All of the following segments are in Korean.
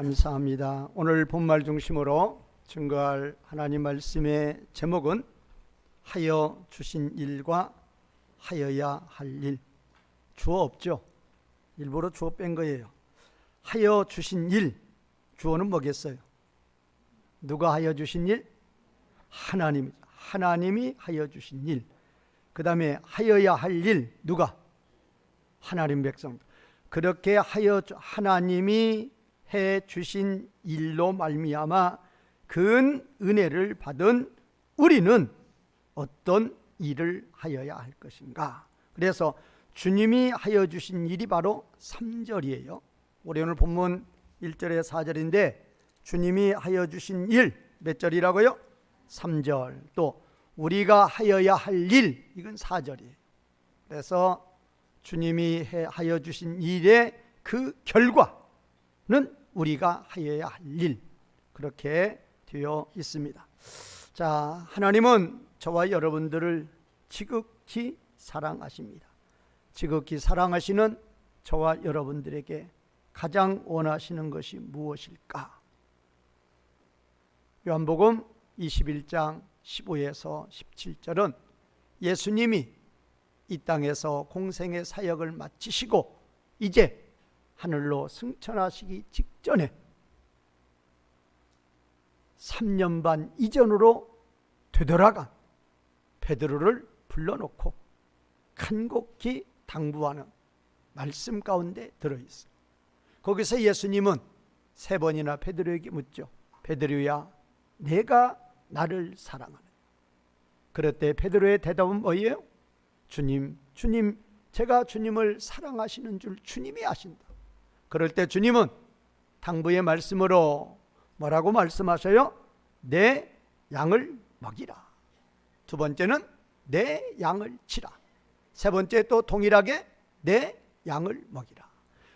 감사합니다. 오늘 본말 중심으로 증거할 하나님 말씀의 제목은 하여 주신 일과 하여야 할 일. 주어 없죠? 일부러 주어 뺀 거예요. 하여 주신 일, 주어는 뭐겠어요? 누가 하여 주신 일? 하나님이죠. 하나님이 하여 주신 일. 그 다음에 하여야 할 일, 누가? 하나님 백성들. 그렇게 하나님이 해 주신 일로 말미암아 큰 은혜를 받은 우리는 어떤 일을 하여야 할 것인가? 그래서 주님이 하여 주신 일이 바로 3절이에요. 우리 오늘 본문 1절에 4절인데 주님이 하여 주신 일 몇 절이라고요? 3절. 또 우리가 하여야 할 일, 이건 4절이에요. 그래서 주님이 하여 주신 일의 그 결과는 우리가 하여야 할 일, 그렇게 되어 있습니다. 자, 하나님은 저와 여러분들을 지극히 사랑하십니다. 지극히 사랑하시는 저와 여러분들에게 가장 원하시는 것이 무엇일까? 요한복음 21장 15에서 17절은 예수님이 이 땅에서 공생의 사역을 마치시고 이제 하늘로 승천하시기 직전에 3년 반 이전으로 되돌아간 베드로를 불러놓고 간곡히 당부하는 말씀 가운데 들어있어요. 거기서 예수님은 3번이나 베드로에게 묻죠. 베드로야, 내가 나를 사랑하느냐? 그럴 때 베드로의 대답은 뭐예요? 주님, 제가 주님을 사랑하시는 줄 주님이 아신다. 그럴 때 주님은 당부의 말씀으로 뭐라고 말씀하셔요? 내 양을 먹이라. 두 번째는 내 양을 치라. 세 번째 또 동일하게 내 양을 먹이라.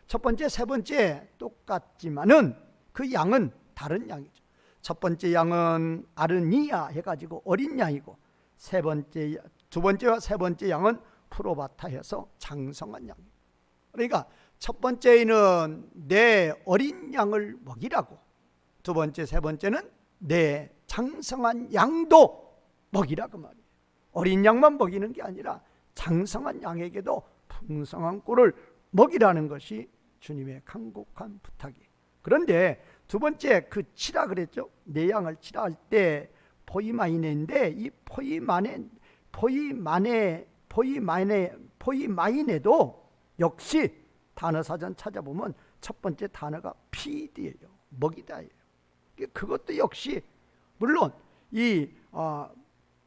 첫 번째, 세 번째 똑같지만은 그 양은 다른 양이죠. 첫 번째 양은 아르니아 해가지고 어린 양이고 두 번째와 세 번째 양은 프로바타 해서 장성한 양이에요. 그러니까 첫 번째는 내 어린 양을 먹이라고, 두 번째, 세 번째는 내 장성한 양도 먹이라고 말이에요. 어린 양만 먹이는 게 아니라 장성한 양에게도 풍성한 꼴을 먹이라는 것이 주님의 간곡한 부탁이에요. 그런데 두 번째 그 치라 그랬죠. 내 양을 치라 할 때 포이마이네인데 이 포이마이네도 역시 단어사전 찾아보면 첫 번째 단어가 피드예요. 먹이다예요. 그것도 역시 물론 이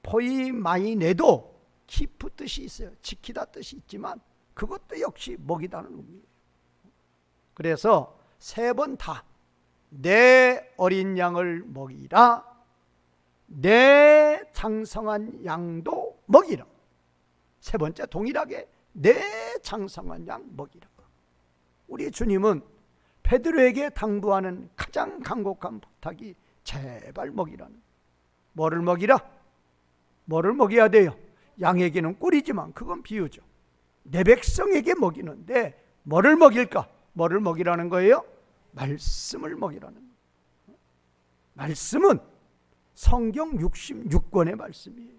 포이마이네도 키프 뜻이 있어요. 지키다 뜻이 있지만 그것도 역시 먹이다는 의미예요. 그래서 3번 다 내 어린 양을 먹이라, 내 장성한 양도 먹이라. 세 번째 동일하게 내 장성한 양 먹이라. 우리 주님은 베드로에게 당부하는 가장 간곡한 부탁이 제발 먹이라는. 뭐를 먹이라? 뭐를 먹여야 돼요? 양에게는 꿀이지만 그건 비유죠. 내 백성에게 먹이는데 뭐를 먹일까? 뭐를 먹이라는 거예요? 말씀을 먹이라는 거예요. 말씀은 성경 66권의 말씀이에요.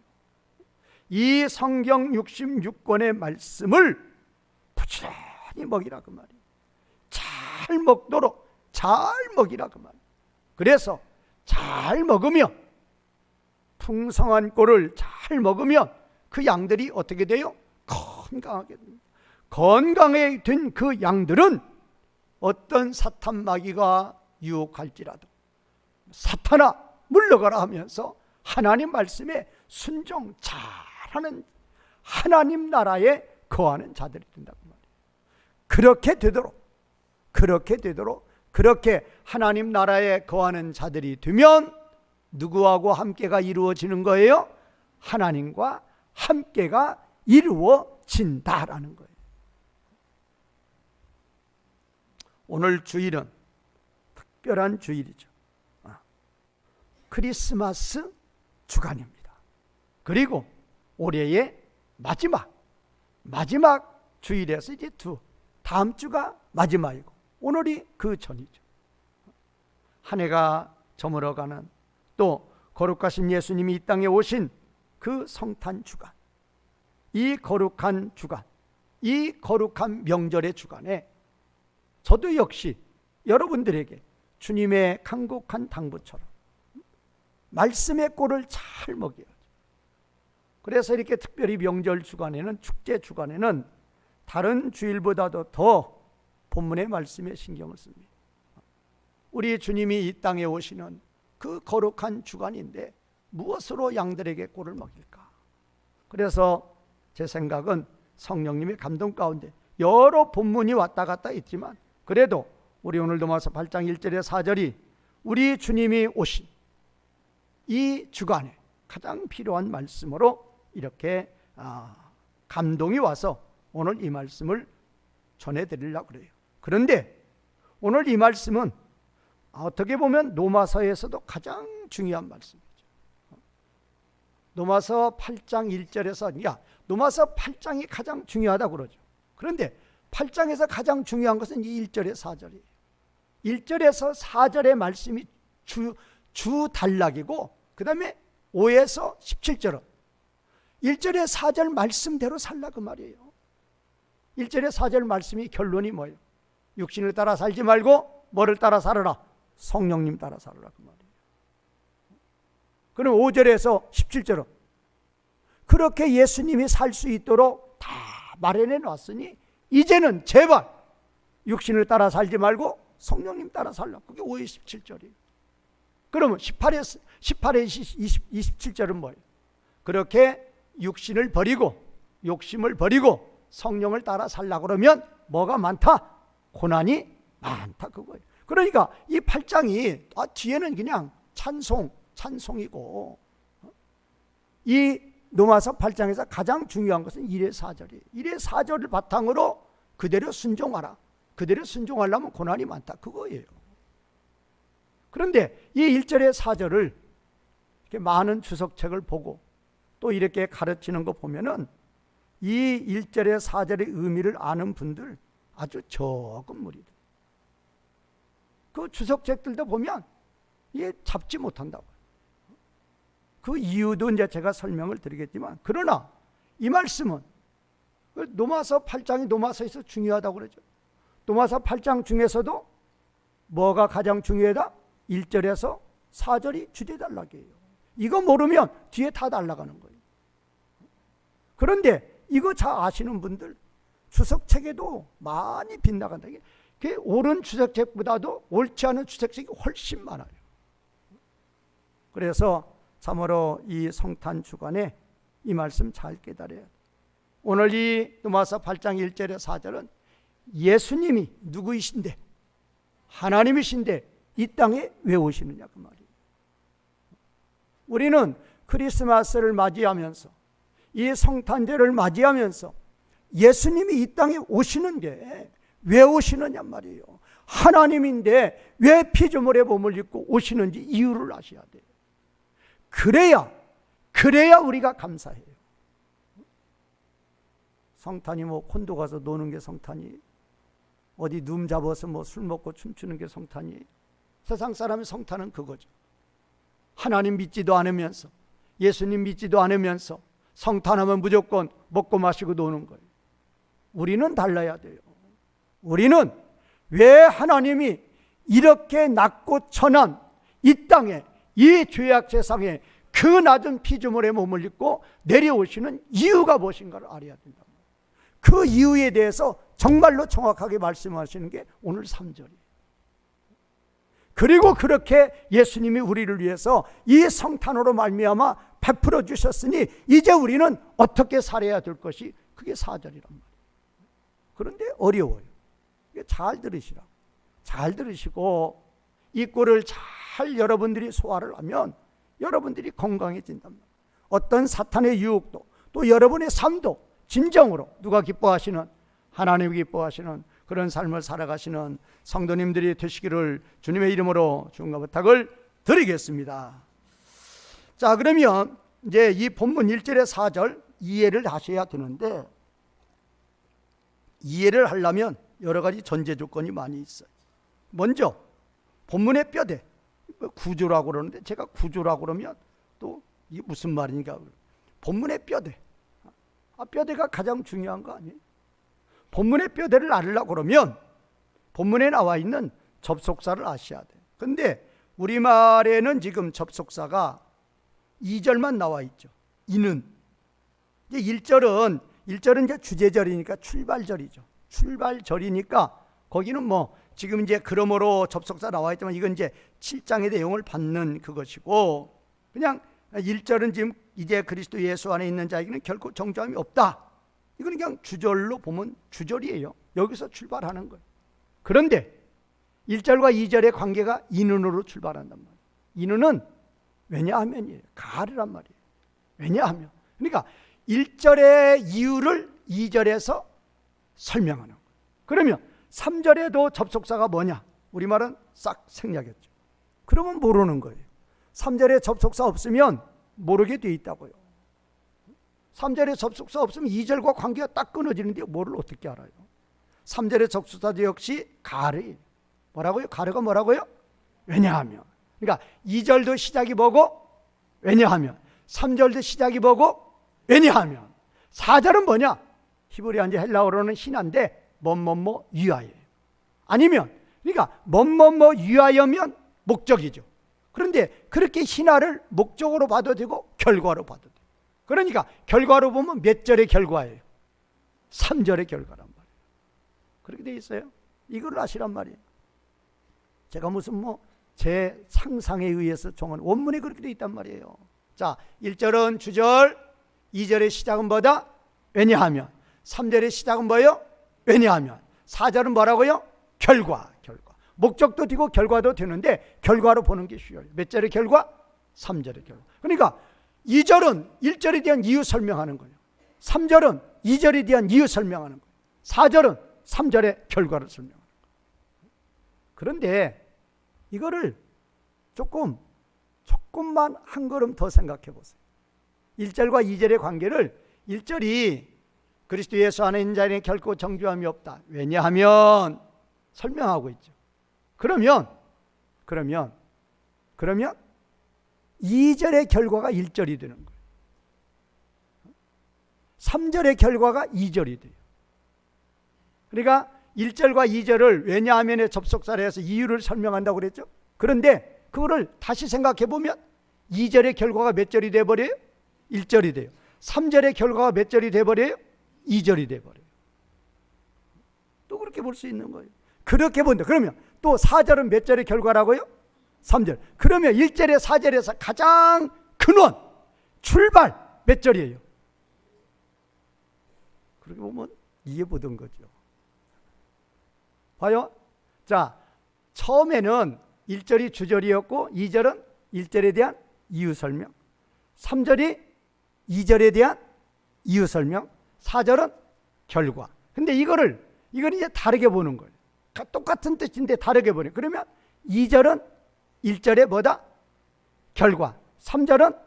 이 성경 66권의 말씀을 부지런히 먹이라 그 말이에요. 잘 먹도록 잘 먹이라 그 말이에요. 그래서 잘 먹으면, 풍성한 꼴을 잘 먹으면 그 양들이 어떻게 돼요? 건강하게 됩니다. 건강해 된 그 양들은 어떤 사탄 마귀가 유혹할지라도 사탄아 물러가라 하면서 하나님 말씀에 순종 잘하는 하나님 나라에 거하는 자들이 된다고 말이에요. 그렇게 하나님 나라에 거하는 자들이 되면 누구하고 함께가 이루어지는 거예요? 하나님과 함께가 이루어진다라는 거예요. 오늘 주일은 특별한 주일이죠. 크리스마스 주간입니다. 그리고 올해의 마지막 주일에서 이제 다음 주가 마지막이고 오늘이 그 전이죠. 한 해가 저물어가는, 또 거룩하신 예수님이 이 땅에 오신 그 성탄 주간, 이 거룩한 주간, 이 거룩한 명절의 주간에 저도 역시 여러분들에게 주님의 간곡한 당부처럼 말씀의 꼴을 잘 먹여야죠. 그래서 이렇게 특별히 명절 주간에는, 축제 주간에는 다른 주일보다도 더 본문의 말씀에 신경을 씁니다. 우리 주님이 이 땅에 오시는 그 거룩한 주간인데 무엇으로 양들에게 꼴을 먹일까? 그래서 제 생각은 성령님의 감동 가운데 여러 본문이 왔다 갔다 있지만, 그래도 우리 오늘 로마서 8장 1절에 4절이 우리 주님이 오신 이 주간에 가장 필요한 말씀으로 이렇게 감동이 와서 오늘 이 말씀을 전해드리려고 그래요. 그런데 오늘 이 말씀은 어떻게 보면 로마서에서도 가장 중요한 말씀이죠. 로마서 8장 1절에서 로마서 8장이 가장 중요하다고 그러죠. 그런데 8장에서 가장 중요한 것은 이 1절에 4절이에요. 1절에서 4절의 말씀이 주 단락이고, 그 다음에 5에서 17절은 1절에 4절 말씀대로 살라 그 말이에요. 1절에 4절 말씀이 결론이 뭐예요? 육신을 따라 살지 말고 뭐를 따라 살아라? 성령님 따라 살아라 그 말이에요. 그럼 5절에서 17절은 그렇게 예수님이 살 수 있도록 다 마련해 놨으니 이제는 제발 육신을 따라 살지 말고 성령님 따라 살라. 그게 5에 17절이에요. 그러면 18에 27절은 뭐예요? 그렇게 육신을 버리고 욕심을 버리고 성령을 따라 살라 그러면 뭐가 많다? 고난이 많다 그거예요. 그러니까 이 8장이 뒤에는 그냥 찬송이고, 이 로마서 8장에서 가장 중요한 것은 1의 4절이에요. 1의 4절을 바탕으로 그대로 순종하라. 그대로 순종하려면 고난이 많다 그거예요. 그런데 이 1절의 4절을 이렇게 많은 주석책을 보고 또 이렇게 가르치는 거 보면은 이 1절의 4절의 의미를 아는 분들 아주 적은 무리들. 그 주석책들도 보면 이게 잡지 못한다고. 그 이유도 이제 제가 설명을 드리겠지만, 그러나 이 말씀은 로마서 8장이 로마서에서 중요하다고 그러죠. 로마서 8장 중에서도 뭐가 가장 중요하다? 1절에서 4절이 주제단락이에요. 이거 모르면 뒤에 다 날아가는 거예요. 그런데 이거 잘 아시는 분들 주석책에도 많이 빗나간다. 이게 옳은 주석책보다도 옳지 않은 주석책이 훨씬 많아요. 그래서 참으로 이 성탄 주간에 이 말씀 잘 깨달아야 돼요. 오늘 이 로마서 8장 1절에 4절은 예수님이 누구이신데, 하나님이신데 이 땅에 왜 오시느냐 그 말이에요. 우리는 크리스마스를 맞이하면서, 이 성탄절을 맞이하면서 예수님이 이 땅에 오시는데 왜 오시느냐 말이에요. 하나님인데 왜 피조물의 몸을 입고 오시는지 이유를 아셔야 돼요. 그래야 우리가 감사해요. 성탄이 뭐 콘도 가서 노는 게 성탄이, 어디 룸 잡아서 뭐 술 먹고 춤추는 게 성탄이. 세상 사람의 성탄은 그거죠. 하나님 믿지도 않으면서, 예수님 믿지도 않으면서 성탄하면 무조건 먹고 마시고 노는 거예요. 우리는 달라야 돼요. 우리는 왜 하나님이 이렇게 낮고 천한 이 땅에, 이 죄악 세상에 그 낮은 피조물의 몸을 입고 내려오시는 이유가 무엇인가를 알아야 된다. 그 이유에 대해서 정말로 정확하게 말씀하시는 게 오늘 3절이에요. 그리고 그렇게 예수님이 우리를 위해서 이 성탄으로 말미암아 베풀어 주셨으니 이제 우리는 어떻게 살아야 될 것이, 그게 4절이란 말이에요. 그런데 어려워요. 잘 들으시라. 잘 들으시고 이 꼴을 잘 여러분들이 소화를 하면 여러분들이 건강해진단 말이에요. 어떤 사탄의 유혹도, 또 여러분의 삶도 진정으로 누가 기뻐하시는, 하나님이 기뻐하시는 그런 삶을 살아가시는 성도님들이 되시기를 주님의 이름으로 주님과 부탁을 드리겠습니다. 자, 그러면 이제 이 본문 1절에 4절 이해를 하셔야 되는데, 이해를 하려면 여러 가지 전제 조건이 많이 있어요. 먼저 본문의 뼈대, 구조라고 그러는데 제가 구조라고 그러면 또 이게 무슨 말인가? 본문의 뼈대. 뼈대가 가장 중요한 거 아니에요? 본문의 뼈대를 알으려고 그러면 본문에 나와 있는 접속사를 아셔야 돼요. 근데 우리말에는 지금 접속사가 2절만 나와 있죠. 이는. 이제 1절은 이제 주제절이니까 출발절이죠. 출발절이니까 거기는 뭐 지금 이제 그러므로 접속사 나와 있지만 이건 이제 7장의 내용을 받는 그것이고, 그냥 1절은 지금 이제 그리스도 예수 안에 있는 자에게는 결코 정죄함이 없다. 이건 그냥 주절로 보면 주절이에요. 여기서 출발하는 거예요. 그런데 1절과 2절의 관계가 이는으로 출발한단 말이에요. 이는은 왜냐하면이에요. 가르란 말이에요. 왜냐하면. 그러니까 1절의 이유를 2절에서 설명하는 거예요. 그러면 3절에도 접속사가 뭐냐? 우리말은 싹 생략했죠. 그러면 모르는 거예요. 3절에 접속사 없으면 모르게 돼 있다고요. 3절에 접속사 없으면 2절과 관계가 딱 끊어지는데 뭐를 어떻게 알아요? 3절의 접속사도 역시 가르예요. 뭐라고요? 가르가 뭐라고요? 왜냐하면. 그러니까 2절도 시작이 뭐고? 왜냐하면. 3절도 시작이 뭐고? 왜냐하면. 4절은 뭐냐? 히브리어인지 헬라어로는 신한데 뭐뭐뭐 위하여. 아니면 그러니까 뭐뭐뭐 위하여면 목적이죠. 그런데 그렇게 신화를 목적으로 봐도 되고 결과로 봐도 돼요. 그러니까 결과로 보면 몇 절의 결과예요? 3절의 결과란 말이에요. 그렇게 돼 있어요. 이걸 아시란 말이에요. 제가 무슨 제 상상에 의해서 정한 원문이 그렇게 돼 있단 말이에요. 자, 1절은 주절, 2절의 시작은 뭐다? 왜냐하면. 3절의 시작은 뭐예요? 왜냐하면. 4절은 뭐라고요? 결과. 목적도 되고 결과도 되는데 결과로 보는 게 쉬워요. 몇 절의 결과? 3절의 결과. 그러니까 2절은 1절에 대한 이유 설명하는 거예요. 3절은 2절에 대한 이유 설명하는 거예요. 4절은 3절의 결과를 설명하는 거예요. 그런데 이거를 조금만 한 걸음 더 생각해 보세요. 1절과 2절의 관계를 1절이 그리스도 예수 안에 있는 자에게는 결코 정죄함이 없다. 왜냐하면 설명하고 있죠. 그러면 2절의 결과가 1절이 되는 거예요. 3절의 결과가 2절이 돼요. 그러니까 1절과 2절을 왜냐하면에 접속사를 해서 이유를 설명한다고 그랬죠. 그런데 그거를 다시 생각해 보면 2절의 결과가 몇 절이 돼버려요? 1절이 돼요. 3절의 결과가 몇 절이 돼버려요? 2절이 돼버려요. 또 그렇게 볼 수 있는 거예요. 그렇게 본다. 그러면 또 4절은 몇 절의 결과라고요? 3절. 그러면 1절에 4절에서 가장 근원, 출발 몇 절이에요? 그렇게 보면 이해 보던 거죠. 봐요. 자, 처음에는 1절이 주절이었고 2절은 1절에 대한 이유 설명, 3절이 2절에 대한 이유 설명, 4절은 결과. 근데 이건 이제 다르게 보는 거예요. 똑같은 뜻인데 다르게 보는. 그러면 2절은 1절에 뭐다? 결과. 3절은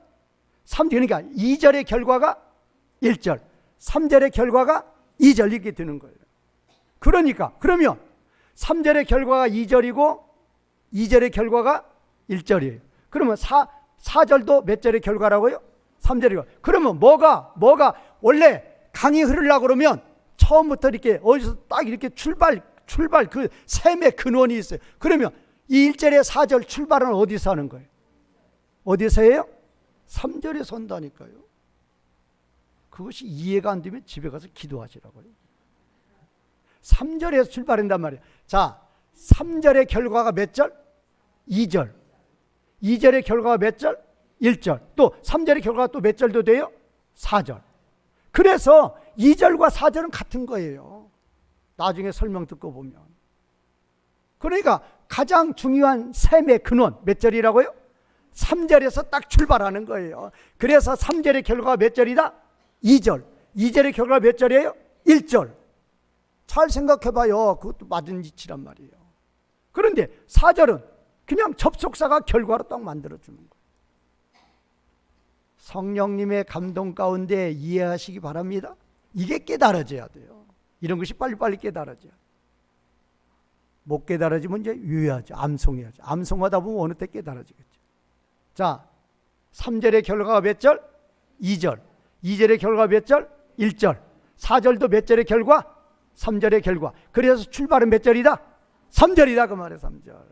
그러니까 2절의 결과가 1절, 3절의 결과가 2절 이렇게 되는 거예요. 그러면 3절의 결과가 2절이고 2절의 결과가 1절이에요. 그러면 4절도 몇 절의 결과라고요? 3절이고. 그러면 뭐가 원래 강이 흐르려고 그러면 처음부터 이렇게 어디서 딱 이렇게 출발 그 셈의 근원이 있어요. 그러면 이 1절에 4절 출발은 어디서 하는 거예요? 어디서 해요? 3절에서 한다니까요. 그것이 이해가 안 되면 집에 가서 기도하시라고요. 3절에서 출발한단 말이에요. 자, 3절의 결과가 몇 절? 2절. 2절의 결과가 몇 절? 1절. 또 3절의 결과가 또 몇 절도 돼요? 4절. 그래서 2절과 4절은 같은 거예요. 나중에 설명 듣고 보면. 그러니까 가장 중요한 셈의 근원 몇 절이라고요? 3절에서 딱 출발하는 거예요. 그래서 3절의 결과가 몇 절이다? 2절. 2절의 결과가 몇 절이에요? 1절. 잘 생각해봐요. 그것도 맞은 이치란 말이에요. 그런데 4절은 그냥 접속사가 결과로 딱 만들어주는 거예요. 성령님의 감동 가운데 이해하시기 바랍니다. 이게 깨달아져야 돼요. 이런 것이 빨리빨리 깨달아져요. 못 깨달아지면 이제 유의하죠. 암송해야죠. 암송하다 보면 어느 때 깨달아지겠죠. 자, 3절의 결과가 몇 절? 2절. 2절의 결과가 몇 절? 1절. 4절도 몇 절의 결과? 3절의 결과. 그래서 출발은 몇 절이다? 3절이다 그 말이에요. 3절.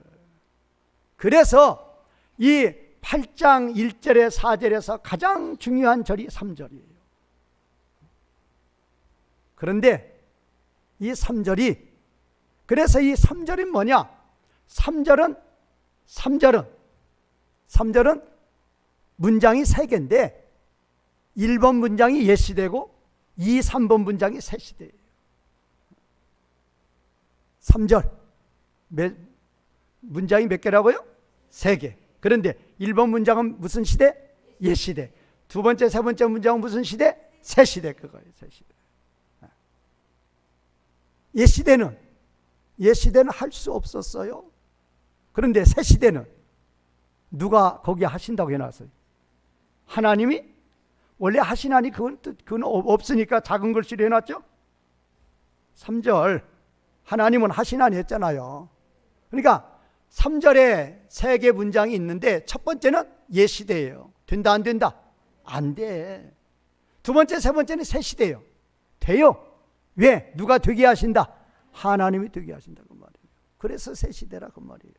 그래서 이 8장 1절에 4절에서 가장 중요한 절이 3절이에요. 그런데 이 3절이, 그래서 이 3절이 뭐냐? 3절은 문장이 3개인데 1번 문장이 옛 시대고 2, 3번 문장이 새 시대예요. 3절 문장이 몇 개라고요? 3개. 그런데 1번 문장은 무슨 시대? 옛 시대. 두 번째, 세 번째 문장은 무슨 시대? 새 시대. 그거예요. 새 시대. 옛 시대는 할 수 없었어요. 그런데 새 시대는 누가 거기에 하신다고 해놨어요? 하나님이 원래 하시나니 그건 없으니까 작은 글씨로 해놨죠. 3절 하나님은 하시나니 했잖아요. 그러니까 3절에 3개 문장이 있는데 첫 번째는 옛 시대예요. 된다 안 된다? 안 돼. 두 번째, 세 번째는 새 시대예요. 돼요. 왜? 누가 되게 하신다? 하나님이 되게 하신다 그 말이에요. 그래서 새 시대라 그 말이에요.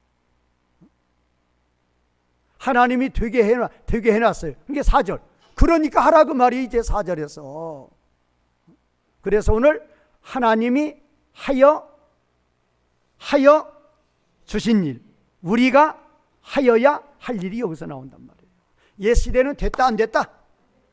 하나님이 되게 해놨어요. 그게 4절. 그러니까 하라 그 말이 이제 4절에서. 그래서 오늘 하나님이 하여 주신 일, 우리가 하여야 할 일이 여기서 나온단 말이에요. 옛 시대는 됐다 안 됐다?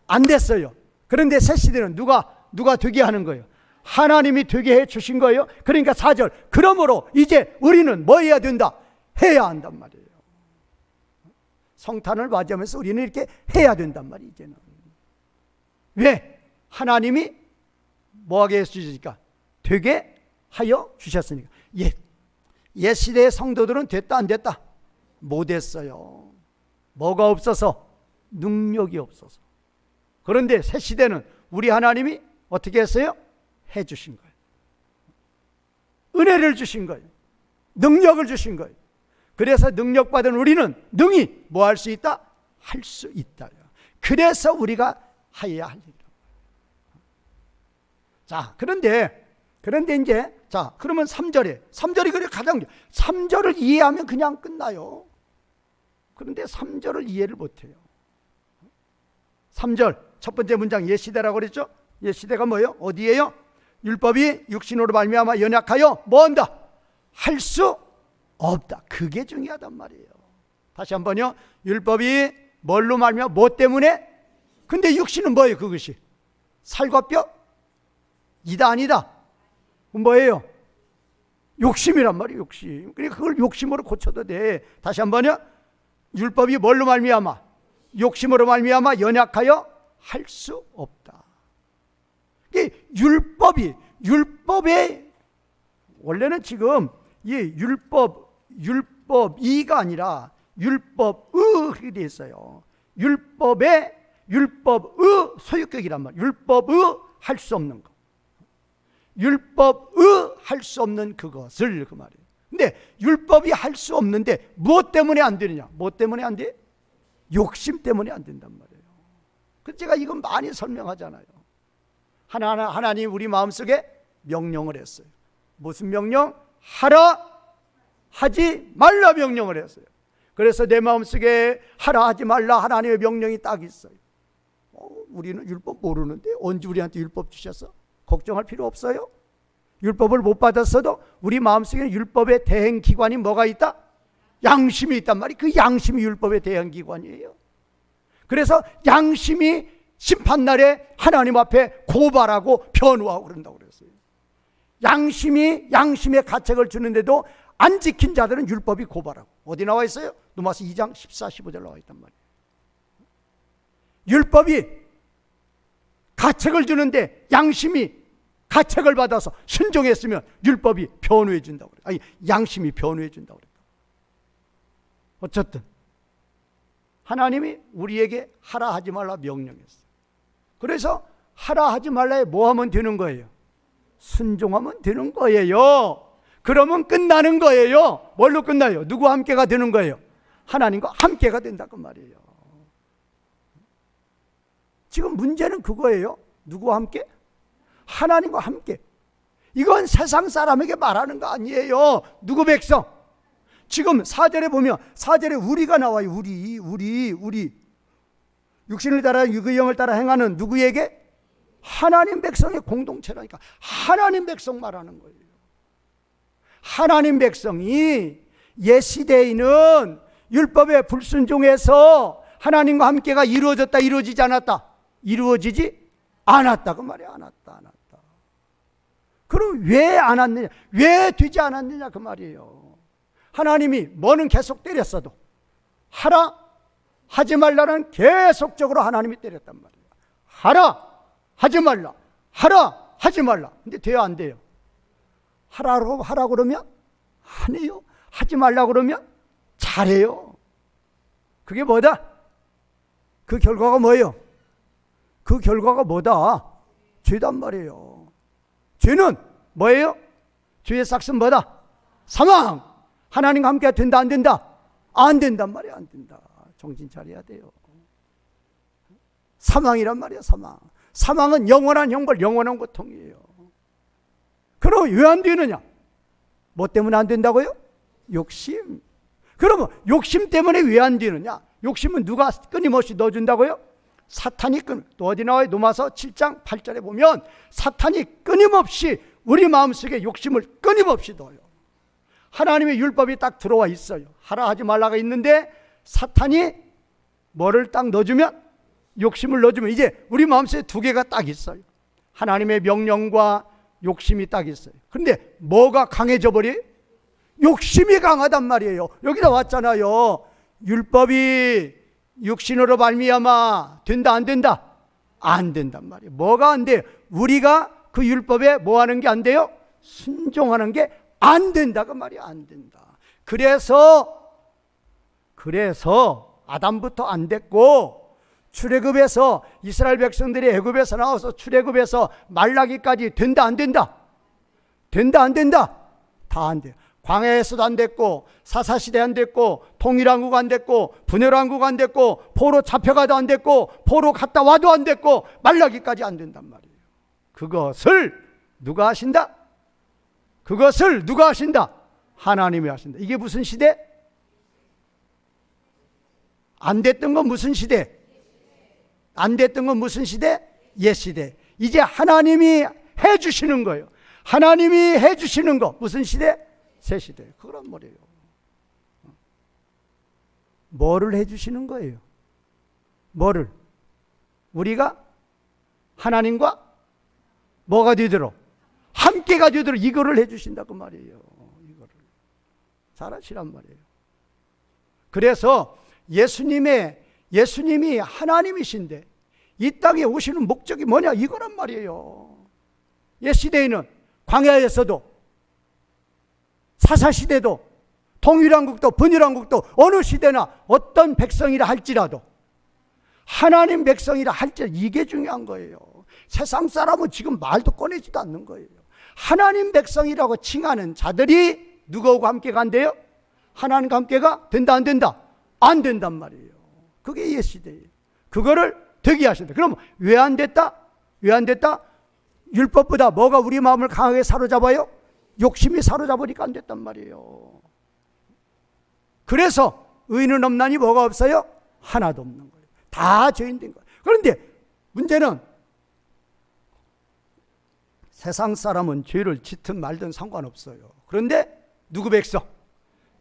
안 됐어요. 그런데 새 시대는 누가 되게 하는 거예요? 하나님이 되게 해 주신 거예요. 그러니까 4절. 그러므로 이제 우리는 뭐 해야 된다? 해야 한단 말이에요. 성탄을 맞이하면서 우리는 이렇게 해야 된단 말이에요. 이제는. 왜? 하나님이 뭐하게 해주시니까? 되게 하여 주셨으니까. 옛 시대의 성도들은 됐다 안 됐다? 못했어요. 뭐가 없어서? 능력이 없어서. 그런데 새 시대는 우리 하나님이 어떻게 했어요? 해주신 거예요. 은혜를 주신 거예요. 능력을 주신 거예요. 그래서 능력받은 우리는 능히 뭐 할 수 있다? 할 수 있다. 그래서 우리가 해야 할 일이라고. 자, 그런데 이제, 자, 그러면 3절이 그래 가장, 3절을 이해하면 그냥 끝나요. 그런데 3절을 이해를 못해요. 3절, 첫 번째 문장, 옛 시대라고 그랬죠? 옛 시대가 뭐예요? 어디예요? 율법이 육신으로 말미암아 연약하여 뭐한다? 할 수 없다. 그게 중요하단 말이에요. 다시 한번요. 율법이 뭘로 말미암아? 뭐 때문에? 근데 육신은 뭐예요? 그것이 살과 뼈? 이다 아니다? 뭐예요? 욕심이란 말이에요. 욕심. 그러니까 그걸 욕심으로 고쳐도 돼. 다시 한번요. 율법이 뭘로 말미암아? 욕심으로 말미암아 연약하여 할 수 없다. 율법에 원래는 지금 이 율법이가 아니라 율법의 되어 있어요. 율법의 소유격이란 말이에요. 율법의 할 수 없는 거. 율법의 할 수 없는 그것을 그 말이에요. 근데 율법이 할 수 없는데 무엇 때문에 안 되느냐? 무엇 때문에 안 돼? 욕심 때문에 안 된단 말이에요. 그래서 제가 이건 많이 설명하잖아요. 하나님 우리 마음속에 명령을 했어요. 무슨 명령? 하라 하지 말라 명령을 했어요. 그래서 내 마음속에 하라 하지 말라 하나님의 명령이 딱 있어요. 우리는 율법 모르는데 언제 우리한테 율법 주셨어? 걱정할 필요 없어요. 율법을 못 받았어도 우리 마음속에 율법의 대행기관이 뭐가 있다? 양심이 있단 말이에요. 그 양심이 율법의 대행기관이에요. 그래서 양심이 심판날에 하나님 앞에 고발하고 변호하고 그런다고 그랬어요. 양심의 가책을 주는데도 안 지킨 자들은 율법이 고발하고. 어디 나와 있어요? 누가서 2장 14, 15절 나와 있단 말이에요. 율법이 가책을 주는데 양심이 가책을 받아서 순종했으면 율법이 변호해 준다고 그래요. 아니, 양심이 변호해 준다고 그래요. 어쨌든 하나님이 우리에게 하라 하지 말라 명령했어요. 그래서 하라 하지 말라에 뭐 하면 되는 거예요? 순종하면 되는 거예요. 그러면 끝나는 거예요. 뭘로 끝나요? 누구와 함께가 되는 거예요? 하나님과 함께가 된다고 말이에요. 지금 문제는 그거예요. 누구와 함께? 하나님과 함께. 이건 세상 사람에게 말하는 거 아니에요. 누구 백성? 지금 4절에 보면 4절에 우리가 나와요. 우리 육신을 따라 그 영을 따라 행하는 누구에게? 하나님 백성의 공동체라니까. 하나님 백성 말하는 거예요. 하나님 백성이 옛 시대에는 율법에 불순종해서 하나님과 함께가 이루어졌다, 이루어지지 않았다? 이루어지지 않았다. 그 말이야. 않았다. 그럼 왜 안 왔느냐? 왜 되지 않았느냐? 그 말이에요. 하나님이 뭐는 계속 때렸어도 하라, 하지 말라는 계속적으로 하나님이 때렸단 말이에요. 하라, 하지 말라. 하라, 하지 말라. 근데 돼요, 안 돼요? 하라고 그러면 안 해요. 하지 말라고 그러면 잘해요. 그게 뭐다? 그 결과가 뭐예요? 그 결과가 뭐다? 죄단 말이에요. 죄는 뭐예요? 죄의 삭은 뭐다? 사망. 하나님과 함께 된다, 안 된다? 안 된단 말이야. 안 된다. 정신 차려야 돼요. 사망이란 말이야. 사망은 영원한 형벌, 영원한 고통이에요. 그럼 왜 안 되느냐? 뭐 때문에 안 된다고요? 욕심. 그러면 욕심 때문에 왜 안 되느냐? 욕심은 누가 끊임없이 넣어준다고요? 사탄이 또 어디 나와요? 로마서 7장 8절에 보면 사탄이 끊임없이 우리 마음속에 욕심을 끊임없이 넣어요. 하나님의 율법이 딱 들어와 있어요. 하라 하지 말라가 있는데 사탄이 뭐를 딱 넣어주면, 욕심을 넣어주면 이제 우리 마음속에 두 개가 딱 있어요. 하나님의 명령과 욕심이 딱 있어요. 그런데 뭐가 강해져 버려요? 욕심이 강하단 말이에요. 여기다 왔잖아요. 율법이 육신으로 말미암아 된다, 안 된다? 안 된단 말이에요. 뭐가 안 돼요? 우리가 그 율법에 뭐 하는 게 안 돼요? 순종하는 게 안 된다. 그 말이 안 된다. 그래서 아담부터 안 됐고, 출애굽에서 이스라엘 백성들이 애굽에서 나와서 출애굽에서 말라기까지 된다, 안 된다? 된다, 안 된다? 다 안 돼요. 광야에서도 안 됐고, 사사시대 안 됐고, 통일왕국 안 됐고, 분열왕국 안 됐고, 포로 잡혀가도 안 됐고, 포로 갔다 와도 안 됐고, 말라기까지 안 된단 말이에요. 그것을 누가 하신다? 그것을 누가 하신다? 하나님이 하신다. 이게 무슨 시대? 안 됐던 건 무슨 시대? 안 됐던 건 무슨 시대? 옛 시대. 이제 하나님이 해주시는 거예요. 하나님이 해주시는 거 무슨 시대? 새 시대. 그런 말이에요. 뭐를 해주시는 거예요? 뭐를? 우리가 하나님과 뭐가 되도록? 함께가 되도록 이거를 해주신다고 말이에요. 이거를 잘하시란 말이에요. 그래서 예수님이 하나님이신데 이 땅에 오시는 목적이 뭐냐? 이거란 말이에요. 옛 시대에는 광야에서도, 사사시대도, 통일왕국도, 분열왕국도, 어느 시대나 어떤 백성이라 할지라도, 하나님 백성이라 할지라도 이게 중요한 거예요. 세상 사람은 지금 말도 꺼내지도 않는 거예요. 하나님 백성이라고 칭하는 자들이 누구하고 함께 간대요? 하나님과 함께가 된다, 안 된다? 안 된단 말이에요. 그게 옛 시대예요. 그거를 되게 하신다. 그럼 왜 안 됐다? 왜 안 됐다? 율법보다 뭐가 우리 마음을 강하게 사로잡아요? 욕심이 사로잡으니까 안 됐단 말이에요. 그래서 의인은 없나니 뭐가 없어요? 하나도 없는 거예요. 다 죄인된 거예요. 그런데 문제는 세상 사람은 죄를 짓든 말든 상관없어요. 그런데 누구 백성?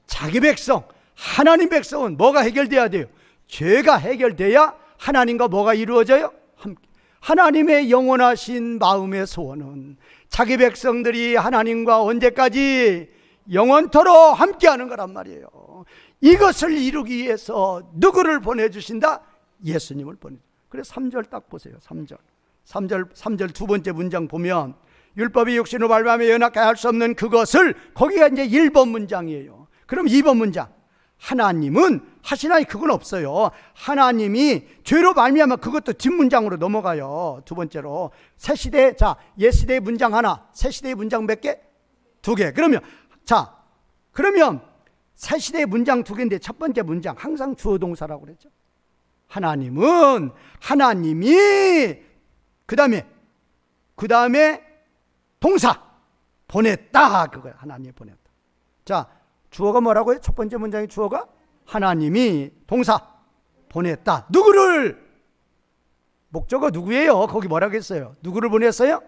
자기 백성, 하나님 백성은 뭐가 해결돼야 돼요? 죄가 해결돼야 하나님과 뭐가 이루어져요? 함께. 하나님의 영원하신 마음의 소원은 자기 백성들이 하나님과 언제까지 영원토록 함께하는 거란 말이에요. 이것을 이루기 위해서 누구를 보내주신다? 예수님을 보내주신다. 그래서 3절 딱 보세요. 3절 두 번째 문장 보면 율법이 육신으로 말미암아 연약하게 할 수 없는 그것을, 거기가 이제 1번 문장이에요. 그럼 2번 문장, 하나님은 하시나니 그건 없어요. 하나님이 죄로 말미암아, 그것도 뒷문장으로 넘어가요. 두 번째로 새 시대, 자, 옛 시대의 문장 하나, 새 시대의 문장 몇 개? 2개. 그러면 자, 그러면 새 시대의 문장 두 개인데 첫 번째 문장 항상 주어 동사라고 그랬죠. 하나님은 하나님이 그 다음에 동사 보냈다, 그거야. 하나님이 보냈다. 자, 주어가 뭐라고요? 첫 번째 문장의 주어가 하나님이, 동사 보냈다. 누구를? 목적어 누구예요? 거기 뭐라고 했어요? 누구를 보냈어요?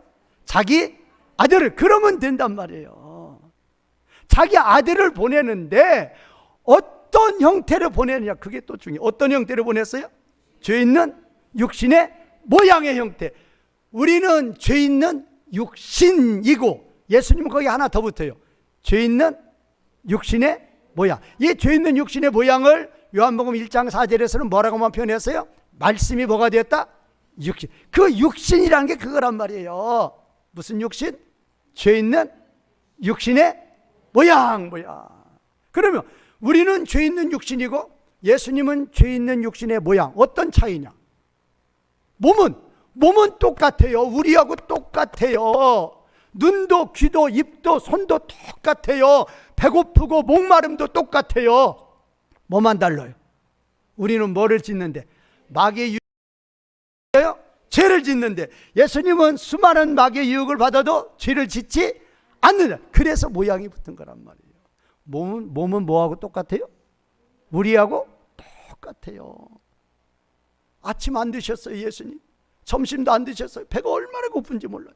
자기 아들을. 그러면 된단 말이에요. 자기 아들을 보내는데 어떤 형태로 보내느냐, 그게 또 중요해요. 어떤 형태로 보냈어요? 죄 있는 육신의 모양의 형태. 우리는 죄 있는 육신이고, 예수님은 거기 하나 더 붙어요. 죄 있는 육신의 모양. 이 죄 있는 육신의 모양을 요한복음 1장 4절에서는 뭐라고만 표현했어요? 말씀이 뭐가 되었다? 육신. 그 육신이라는 게 그거란 말이에요. 무슨 육신? 죄 있는 육신의 모양. 그러면 우리는 죄 있는 육신이고 예수님은 죄 있는 육신의 모양. 어떤 차이냐? 몸은 똑같아요. 우리하고 똑같아요. 눈도 귀도 입도 손도 똑같아요. 배고프고 목마름도 똑같아요. 뭐만 달라요? 우리는 뭐를 짓는데? 마귀의 유혹이에요? 죄를 짓는데, 예수님은 수많은 마귀의 유혹을 받아도 죄를 짓지 않는다. 그래서 모양이 붙은 거란 말이에요. 몸은 뭐하고 똑같아요? 우리하고 똑같아요. 아침 안 드셨어요, 예수님? 점심도 안 드셨어요? 배가 얼마나 고픈지 몰라요.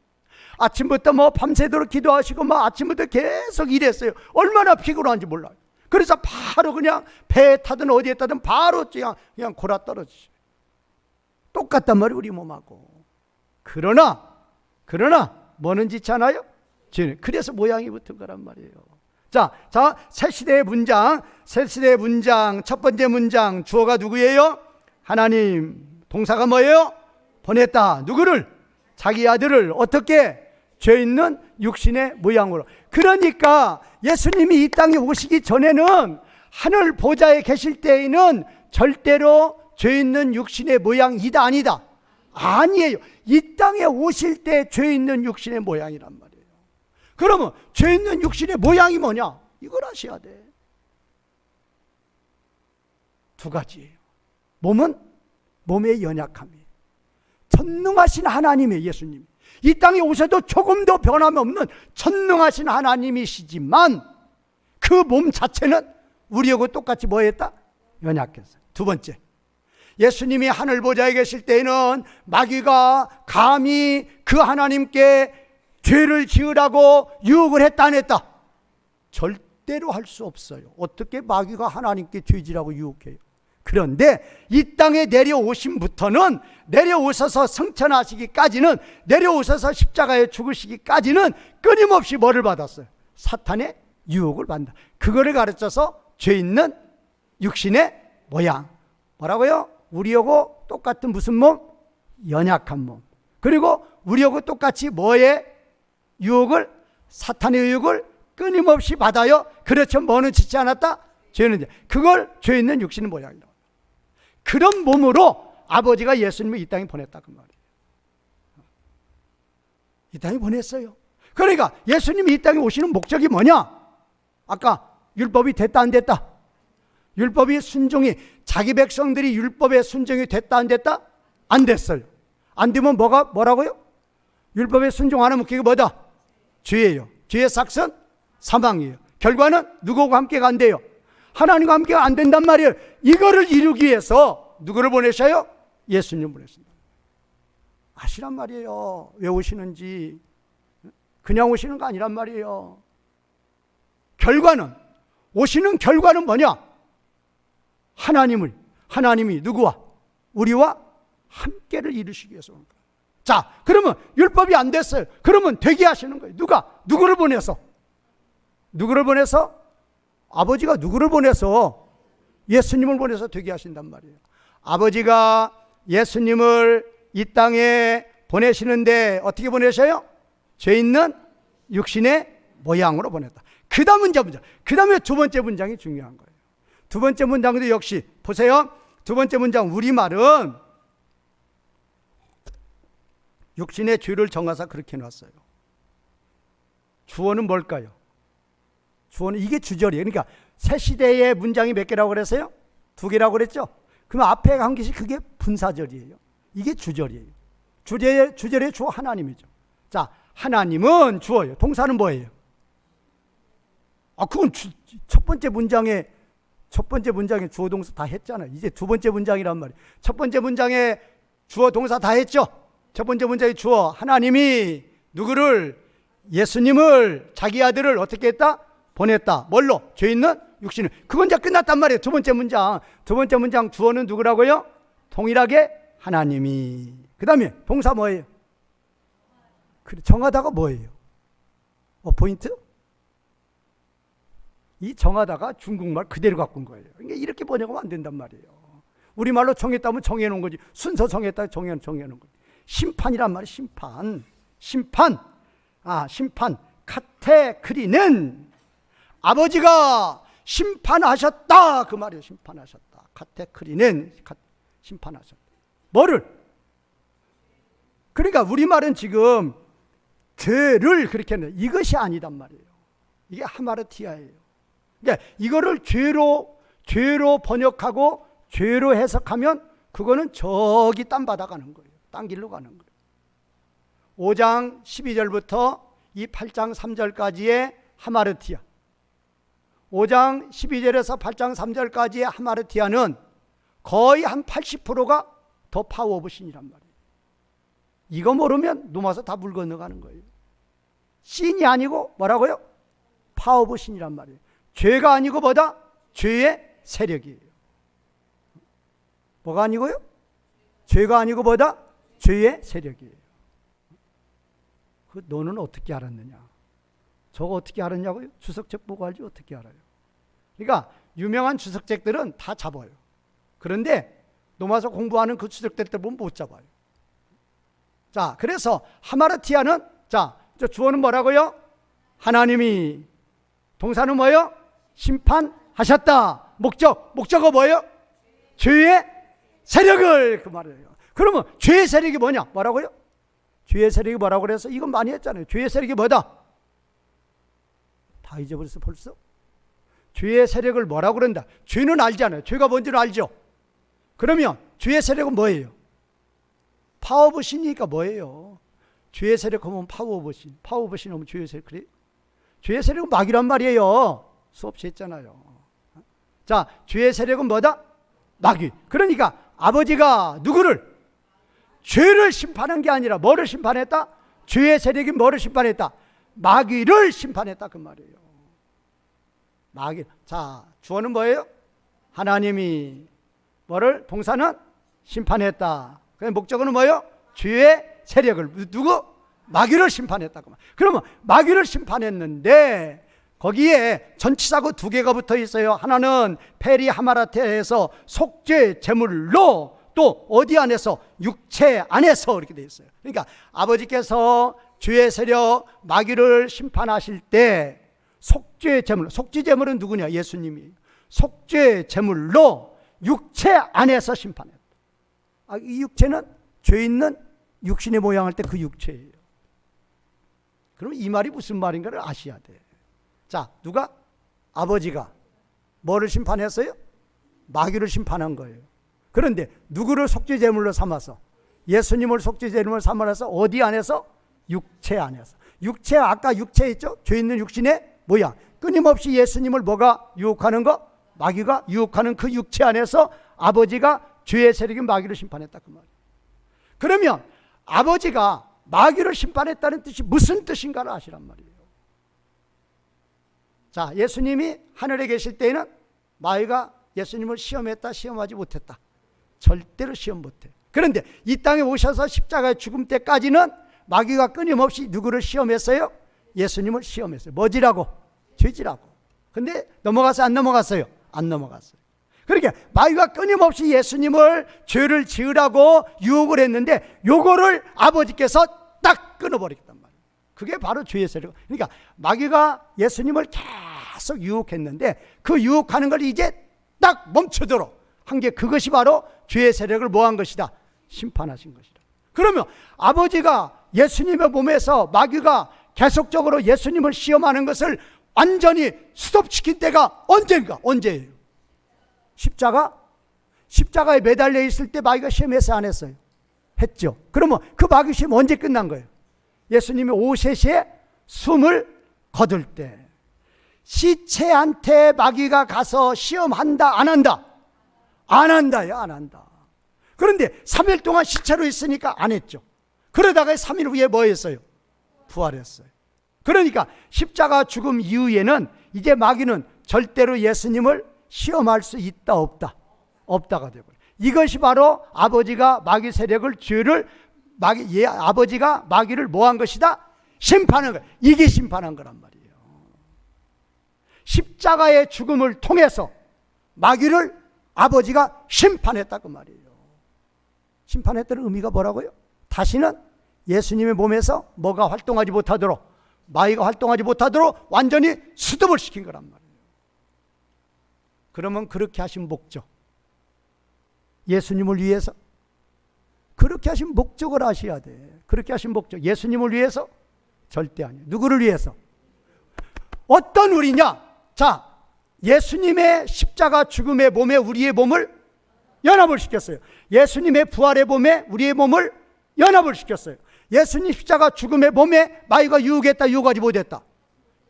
아침부터 밤새도록 기도하시고 아침부터 계속 일했어요. 얼마나 피곤한지 몰라요. 그래서 바로 그냥 배에 타든 어디에 타든 바로 그냥 골아 떨어지죠. 똑같단 말이에요, 우리 몸하고. 그러나 뭐는 짓지 않아요? 죄는. 그래서 모양이 붙은 거란 말이에요. 자, 새 시대의 문장 첫 번째 문장 주어가 누구예요? 하나님. 동사가 뭐예요? 보냈다. 누구를? 자기 아들을. 어떻게? 죄 있는 육신의 모양으로. 그러니까 예수님이 이 땅에 오시기 전에는 하늘 보좌에 계실 때에는 절대로 죄 있는 육신의 모양이다, 아니다? 아니에요. 이 땅에 오실 때 죄 있는 육신의 모양이란 말이에요. 그러면 죄 있는 육신의 모양이 뭐냐? 이걸 아셔야 돼. 두 가지예요. 몸의 연약함이에요. 전능하신 하나님의 예수님, 이 땅에 오셔도 조금도 변함없는 전능하신 하나님이시지만 그 몸 자체는 우리하고 똑같이 뭐했다? 연약했어요. 두 번째, 예수님이 하늘 보좌에 계실 때에는 마귀가 감히 그 하나님께 죄를 지으라고 유혹을 했다, 안 했다? 절대로 할 수 없어요. 어떻게 마귀가 하나님께 죄 지라고 유혹해요? 그런데 이 땅에 내려오심부터는, 내려오셔서 승천하시기까지는, 내려오셔서 십자가에 죽으시기까지는 끊임없이 뭐를 받았어요? 사탄의 유혹을 받는다. 그거를 가르쳐서 죄 있는 육신의 모양. 뭐라고요? 우리하고 똑같은 무슨 몸? 연약한 몸. 그리고 우리하고 똑같이 뭐의 유혹을? 사탄의 유혹을 끊임없이 받아요. 그렇죠. 뭐는 짓지 않았다? 죄는. 그걸 죄 있는 육신의 모양이라고. 그런 몸으로 아버지가 예수님을 이 땅에 보냈다, 그 말이에요. 이 땅에 보냈어요. 그러니까 예수님이 이 땅에 오시는 목적이 뭐냐? 아까 율법이 됐다, 안 됐다? 율법이 순종이, 자기 백성들이 율법에 순종이 됐다, 안 됐다? 안 됐어요. 안 되면 뭐라고요? 율법에 순종 안 하면 그게 뭐다? 죄예요. 죄의 삭은 사망이에요. 결과는 누구하고 함께 간대요? 하나님과 함께 안 된단 말이에요. 이거를 이루기 위해서 누구를 보내셔요? 예수님 보내신다. 아시란 말이에요. 왜 오시는지. 그냥 오시는 거 아니란 말이에요. 오시는 결과는 뭐냐? 하나님이 누구와? 우리와 함께를 이루시기 위해서 오는 거예요. 자, 그러면 율법이 안 됐어요. 그러면 되게 하시는 거예요. 누구를 보내서? 아버지가 누구를 보내서? 예수님을 보내서 되게 하신단 말이에요. 아버지가 예수님을 이 땅에 보내시는데 어떻게 보내셔요? 죄 있는 육신의 모양으로 보냈다. 그 다음 문장. 그 다음에 두 번째 문장이 중요한 거예요. 두 번째 문장도 역시 보세요. 두 번째 문장 우리말은 육신의 죄를 정하사 그렇게 놨어요. 주어는 뭘까요? 주어는 이게 주절이에요. 그러니까 새 시대의 문장이 몇 개라고 그랬어요? 2개라고 그랬죠? 그럼 앞에 한 것이 그게 분사절이에요. 이게 주절이에요. 주절의 주어 하나님이죠. 자, 하나님은 주어예요. 동사는 뭐예요? 그건 첫 번째 문장에 주어 동사 다 했잖아요. 이제 두 번째 문장이란 말이에요. 첫 번째 문장에 주어 동사 다 했죠? 첫 번째 문장의 주어, 하나님이 누구를, 예수님을, 자기 아들을 어떻게 했다? 보냈다. 뭘로? 죄 있는 육신을. 그건 이제 끝났단 말이에요. 두 번째 문장 주어는 누구라고요? 동일하게 하나님이. 그 다음에 동사 뭐예요? 그래, 정하다가 뭐예요? 포인트? 이 정하다가 중국말 그대로 갖고 온 거예요. 그러니까 이렇게 번역하면 안 된단 말이에요. 우리말로 정했다면 정해놓은 거지. 순서 정했다 정해놓은 거지. 심판이란 말이에요. 심판. 카테크리는 아버지가 심판하셨다. 그 말이에요. 심판하셨다. 카테크리는 심판하셨다. 뭐를? 그러니까 우리말은 지금 죄를 그렇게 했는데 이것이 아니단 말이에요. 이게 하마르티아예요. 그러니까 이거를 죄로 번역하고 죄로 해석하면 그거는 저기 딴 바다 가는 거예요. 딴 길로 가는 거예요. 5장 12절부터 이 8장 3절까지의 하마르티아, 5장 12절에서 8장 3절까지의 하마르티아는 거의 한 80%가 더 파워 오브 신이란 말이에요. 이거 모르면 넘어서 다 물 건너가는 거예요. 신이 아니고 뭐라고요? 파워 오브 신이란 말이에요. 죄가 아니고 뭐다? 죄의 세력이에요. 뭐가 아니고요? 죄가 아니고 뭐다? 죄의 세력이에요. 너는 어떻게 알았느냐? 저거 어떻게 알았냐고요? 주석책 보고 알지 어떻게 알아요? 그러니까 유명한 주석책들은 다 잡아요. 그런데 넘어서 공부하는 그 주석책들 보면 못 잡아요. 자, 그래서 하마르티아는, 자, 저 주어는 뭐라고요? 하나님이. 동사는 뭐예요? 심판하셨다. 목적어 뭐예요? 죄의 세력을, 그 말이에요. 그러면 죄의 세력이 뭐냐? 뭐라고요? 죄의 세력이 뭐라고 그래서 이건 많이 했잖아요. 죄의 세력이 뭐다? 다 잊어버렸어 벌써? 죄의 세력을 뭐라고 그런다? 죄는 알잖아요. 죄가 뭔지는 알죠? 그러면 죄의 세력은 뭐예요? 파워 오브 신이니까 뭐예요? 죄의 세력 하면 파워 오브 신. 파워 오브 신 하면 죄의 세력. 그래? 죄의 세력은 마귀란 말이에요. 수없이 했잖아요. 자, 죄의 세력은 뭐다? 마귀. 그러니까 아버지가 누구를? 죄를 심판한 게 아니라 뭐를 심판했다? 죄의 세력이 뭐를 심판했다? 마귀를 심판했다 그 말이에요. 마귀. 자, 주어는 뭐예요? 하나님이. 뭐를? 동사는 심판했다. 목적어는 뭐예요? 죄의 세력을. 누구? 마귀를 심판했다. 그러면 마귀를 심판했는데 거기에 전치사고 2개가 붙어 있어요. 하나는 페리 하마라테에서 속죄 제물로, 또 어디 안에서? 육체 안에서 이렇게 되어 있어요. 그러니까 아버지께서 죄의 세력 마귀를 심판하실 때 속죄 제물, 속죄 제물은 누구냐? 예수님이. 속죄 제물로 육체 안에서 심판했다. 이 육체는 죄 있는 육신의 모양을 때 그 육체예요. 그럼 이 말이 무슨 말인가를 아셔야 돼. 자, 누가? 아버지가 뭐를 심판했어요? 마귀를 심판한 거예요. 그런데 누구를 속죄제물로 삼아서? 예수님을 속죄제물로 삼아서 어디 안에서? 육체 안에서. 육체, 아까 육체 있죠? 죄 있는 육신의 모양. 끊임없이 예수님을 뭐가 유혹하는 거? 마귀가 유혹하는 그 육체 안에서 아버지가 죄의 세력인 마귀를 심판했다 그 말이에요. 그러면 아버지가 마귀를 심판했다는 뜻이 무슨 뜻인가를 아시란 말이에요. 자, 예수님이 하늘에 계실 때에는 마귀가 예수님을 시험했다, 시험하지 못했다. 절대로 시험 못해. 그런데 이 땅에 오셔서 십자가의 죽음 때까지는 마귀가 끊임없이 누구를 시험했어요? 예수님을 시험했어요. 뭐지라고? 죄지라고. 근데 넘어갔어요? 안 넘어갔어요? 안 넘어갔어요. 그러니까 마귀가 끊임없이 예수님을 죄를 지으라고 유혹을 했는데 요거를 아버지께서 딱 끊어버리겠단 말이에요. 그게 바로 죄의 세력. 그러니까 마귀가 예수님을 계속 유혹했는데 그 유혹하는 걸 이제 딱 멈추도록 한 게 그것이 바로 죄의 세력을 뭐한 것이다? 심판하신 것이다. 그러면 아버지가 예수님의 몸에서 마귀가 계속적으로 예수님을 시험하는 것을 완전히 스톱시킨 때가 언제예요? 십자가에 매달려 있을 때 마귀가 시험했어요, 안 했어요? 했죠. 그러면 그 마귀 시험 언제 끝난 거예요? 예수님이 오셋시에 숨을 거둘 때. 시체한테 마귀가 가서 시험한다, 안 한다? 안 한다요, 안 한다. 그런데 3일 동안 시체로 있으니까 안 했죠. 그러다가 3일 후에 뭐 했어요? 부활했어요. 그러니까 십자가 죽음 이후에는 이제 마귀는 절대로 예수님을 시험할 수 있다, 없다? 없다가 되버려요. 이것이 바로 아버지가 마귀 세력을, 죄를, 아버지가 마귀를 뭐 한 것이다? 심판한 거예요. 이게 심판한 거란 말이에요. 십자가의 죽음을 통해서 마귀를 아버지가 심판했다, 그 말이에요. 심판했다는 의미가 뭐라고요? 다시는 예수님의 몸에서 뭐가 활동하지 못하도록, 마귀가 활동하지 못하도록 완전히 스톱을 시킨 거란 말이에요. 그러면 그렇게 하신 목적, 예수님을 위해서 그렇게 하신 목적을 아셔야 돼. 그렇게 하신 목적, 예수님을 위해서? 절대 아니에요. 누구를 위해서? 어떤 우리냐? 자, 예수님의 십자가 죽음의 몸에 우리의 몸을 연합을 시켰어요. 예수님의 부활의 몸에 우리의 몸을 연합을 시켰어요. 예수님 십자가 죽음의 몸에 마귀가 유혹했다, 유혹하지 못했다?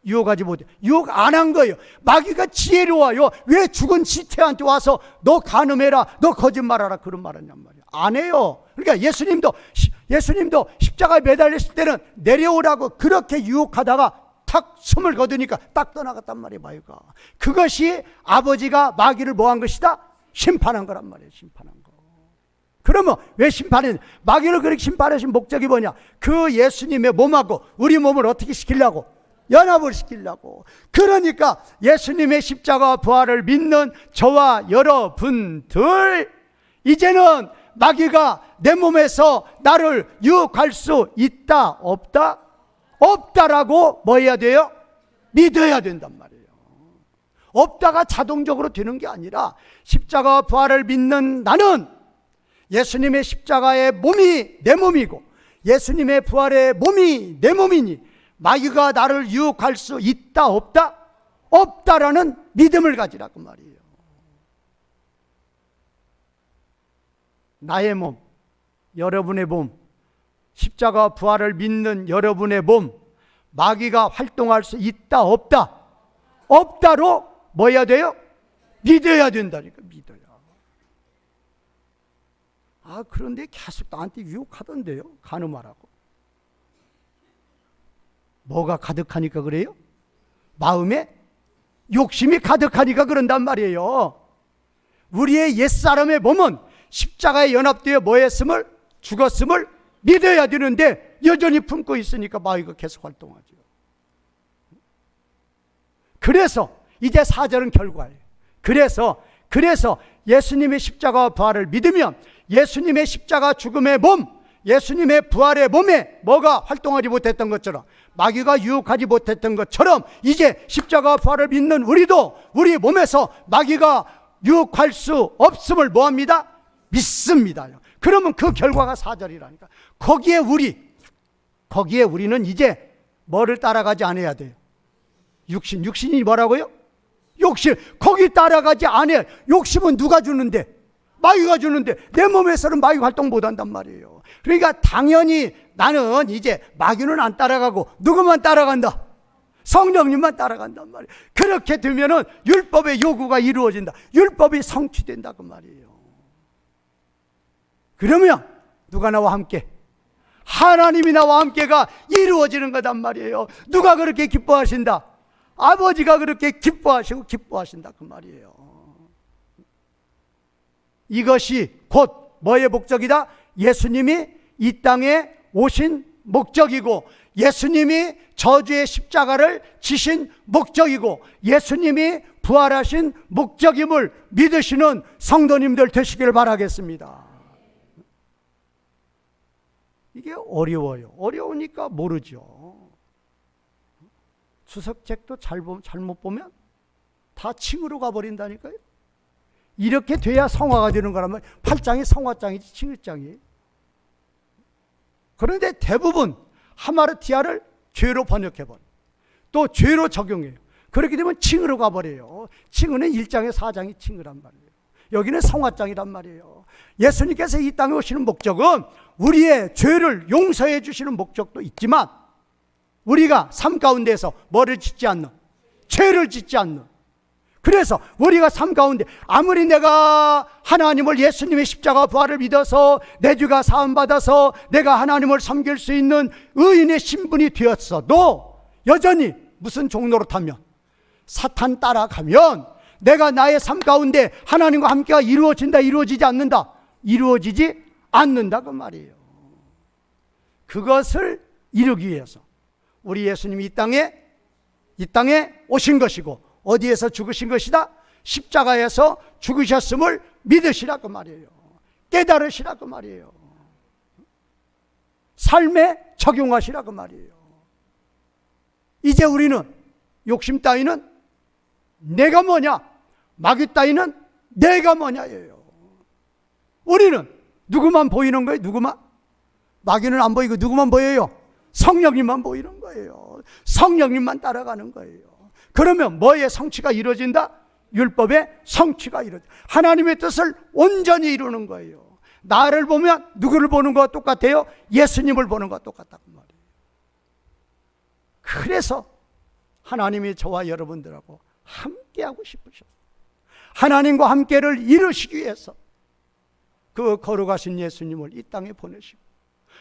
유혹하지 못해. 유혹 안 한 거예요. 마귀가 지혜로워요. 왜 죽은 시체한테 와서 너 간음해라, 너 거짓말하라, 그런 말 하냔 말이야. 안 해요. 그러니까 예수님도 십자가에 매달렸을 때는 내려오라고 그렇게 유혹하다가 탁 숨을 거두니까 딱 떠나갔단 말이에요, 마귀가. 그것이 아버지가 마귀를 뭐 한 것이다? 심판한 거란 말이에요. 심판한 거. 그러면 왜 심판했냐? 마귀를 그렇게 심판하신 목적이 뭐냐? 그 예수님의 몸하고 우리 몸을 어떻게 시키려고? 연합을 시키려고. 그러니까 예수님의 십자가 부활을 믿는 저와 여러분들, 이제는 마귀가 내 몸에서 나를 유혹할 수 있다, 없다? 없다라고 뭐 해야 돼요? 믿어야 된단 말이에요. 없다가 자동적으로 되는 게 아니라 십자가 부활을 믿는 나는 예수님의 십자가의 몸이 내 몸이고 예수님의 부활의 몸이 내 몸이니 마귀가 나를 유혹할 수 있다, 없다? 없다라는 믿음을 가지라고 말이에요. 나의 몸, 여러분의 몸, 십자가 부활을 믿는 여러분의 몸, 마귀가 활동할 수 있다, 없다? 없다로 뭐 해야 돼요? 믿어야 된다니까, 믿어야. 그런데 계속 나한테 유혹하던데요, 간음하라고. 뭐가 가득하니까 그래요? 마음에 욕심이 가득하니까 그런단 말이에요. 우리의 옛사람의 몸은 십자가에 연합되어 뭐 했음을? 죽었음을 믿어야 되는데 여전히 품고 있으니까 마귀가 계속 활동하죠. 그래서 이제 4절은 결과예요. 그래서 예수님의 십자가 부활을 믿으면 예수님의 십자가 죽음의 몸, 예수님의 부활의 몸에 뭐가 활동하지 못했던 것처럼, 마귀가 유혹하지 못했던 것처럼 이제 십자가 부활을 믿는 우리도 우리 몸에서 마귀가 유혹할 수 없음을 뭐합니다? 믿습니다. 그러면 그 결과가 4절이라니까. 거기에 우리는 이제 뭐를 따라가지 않아야 돼요? 육신이 뭐라고요? 욕심. 거기 따라가지 않아요. 욕심은 누가 주는데? 마귀가 주는데 내 몸에서는 마귀 활동 못한단 말이에요. 그러니까 당연히 나는 이제 마귀는 안 따라가고 누구만 따라간다? 성령님만 따라간단 말이에요. 그렇게 되면은 율법의 요구가 이루어진다. 율법이 성취된다, 그 말이에요. 그러면 누가 나와 함께? 하나님이 나와 함께가 이루어지는 거단 말이에요. 누가 그렇게 기뻐하신다? 아버지가 그렇게 기뻐하시고 기뻐하신다, 그 말이에요. 이것이 곧 뭐의 목적이다? 예수님이 이 땅에 오신 목적이고, 예수님이 저주의 십자가를 지신 목적이고, 예수님이 부활하신 목적임을 믿으시는 성도님들 되시기를 바라겠습니다. 이게 어려워요. 어려우니까 모르죠. 주석책도 잘못 보면 다 칭으로 가버린다니까요. 이렇게 돼야 성화가 되는 거란 말이에요. 8장이 성화장이지 칭의장이. 그런데 대부분 하마르티아를 죄로 번역해버려요. 또 죄로 적용해요. 그렇게 되면 칭으로 가버려요. 칭의는 1장에 4장이 칭의란 말이에요. 여기는 성화장이란 말이에요. 예수님께서 이 땅에 오시는 목적은 우리의 죄를 용서해 주시는 목적도 있지만 우리가 삶 가운데서 뭐를 짓지 않는, 죄를 짓지 않는, 그래서 우리가 삶 가운데 아무리 내가 하나님을, 예수님의 십자가 부활을 믿어서 내 죄가 사함받아서 내가 하나님을 섬길 수 있는 의인의 신분이 되었어도 여전히 무슨 종노릇하면, 사탄 따라가면 내가 나의 삶 가운데 하나님과 함께가 이루어진다, 이루어지지 않는다? 이루어지지 않는다 그 말이에요. 그것을 이루기 위해서 우리 예수님이 이 땅에 오신 것이고, 어디에서 죽으신 것이다? 십자가에서 죽으셨음을 믿으시라 그 말이에요. 깨달으시라 그 말이에요. 삶에 적용하시라 그 말이에요. 이제 우리는 욕심 따위는 내가 뭐냐, 마귀 따위는 내가 뭐냐예요. 우리는 누구만 보이는 거예요? 누구만? 마귀는 안 보이고 누구만 보여요? 성령님만 보이는 거예요. 성령님만 따라가는 거예요. 그러면 뭐의 성취가 이루어진다? 율법의 성취가 이루어진다. 하나님의 뜻을 온전히 이루는 거예요. 나를 보면 누구를 보는 것과 똑같아요? 예수님을 보는 것과 똑같다고 말이에요. 그래서 하나님이 저와 여러분들하고 함께하고 싶으셨어요. 하나님과 함께를 이루시기 위해서 그 거룩하신 예수님을 이 땅에 보내시고,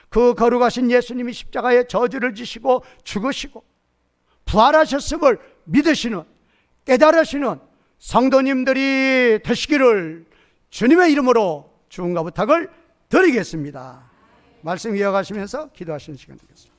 그 거룩하신 예수님이 십자가에 저주를 지시고 죽으시고 부활하셨음을 믿으시는, 깨달으시는 성도님들이 되시기를 주님의 이름으로 축원과 부탁을 드리겠습니다. 말씀 이어가시면서 기도하시는 시간 되겠습니다.